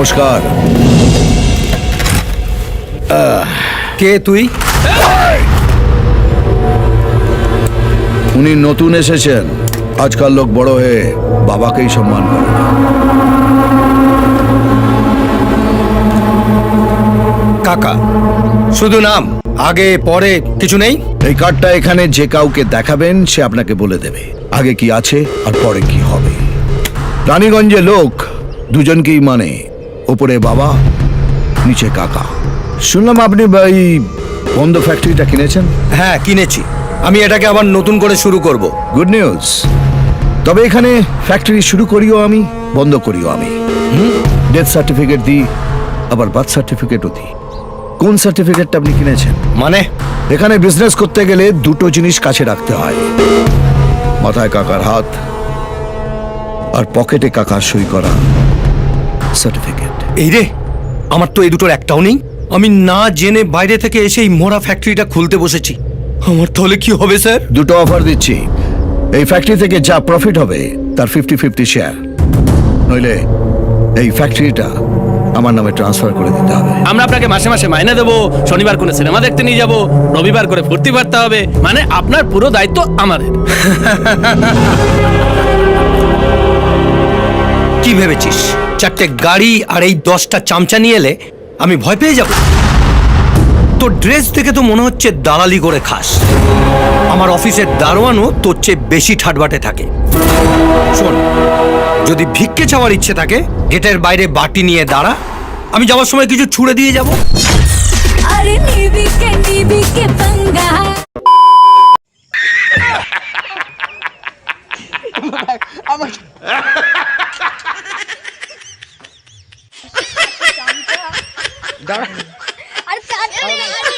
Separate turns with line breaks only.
নমস্কার।
কে তুই?
উনি নতুন এসেছেন। আজকাল লোক বড় হয়ে বাবাকেই সম্মান করে না।
কাকা, শুধু নাম, আগে পরে কিছু নেই?
এই কার্ডটা এখানে যে কাউকে দেখাবেন সে আপনাকে বলে দেবে আগে কি আছে আর পরে কি হবে। রানীগঞ্জে লোক দুজনকেই মানে, ওপরে বাবা, নিচে কাকা। শুনলাম আপনি এই বন্ধ ফ্যাক্টরিটা কিনেছেন।
হ্যাঁ, কিনেছি। আমি এটাকে আবার নতুন করে শুরু করব।
Good news. তবে এখানে ফ্যাক্টরি শুরু করিও আমি, বন্ধ করিও আমি। ডেথ সার্টিফিকেট দিই, আবার বার্থ সার্টিফিকেটও দিই। কোন সার্টিফিকেটটা আপনি কিনেছেন?
মানে?
এখানে বিজনেস করতে গেলে দুটো জিনিস কাছে রাখতে হয়, মাথায় কাকার হাত আর পকেটে কাকার সই করা সার্টিফিকেট।
এই রে, আমার তো এই দুটোর একটাও নেই। আমি না জেনে বাইরে থেকে এসে এই মোড়া ফ্যাক্টরিটা খুলতে বসেছি। আমার তাহলে কি হবে স্যার?
দুটো অফার দিচ্ছি। এই ফ্যাক্টরি থেকে যা প্রফিট হবে তার 50-50 শেয়ার, নইলে এই ফ্যাক্টরিটা আমার নামে ট্রান্সফার করে দিতে হবে।
আমরা আপনাকে মাসে মাসে মাইনে দেবো, শনিবার করে সিনেমা দেখতে নিয়ে যাব, রবিবার করে ফুর্তি পারতে হবে, মানে আপনার পুরো দায়িত্ব আমাদের।
কি ভেবেছিস, চারটে গাড়ি আর এই 10টা চামচা নিয়ে এলে আমি ভয় পেয়ে যাব? তোর ড্রেস দেখে তো মনে হচ্ছে দালালি করে খাস। আমার অফিসের দারোয়ানও তোর চেয়ে বেশি ঠাটবাটে থাকে। শোন, যদি ভিক্ষে চাওয়ার ইচ্ছে থাকে গেটের বাইরে বাটি নিয়ে দাঁড়া, আমি যাওয়ার সময় কিছু ছুঁড়ে দিয়ে যাব।
अरे नीबी के पंगा अरे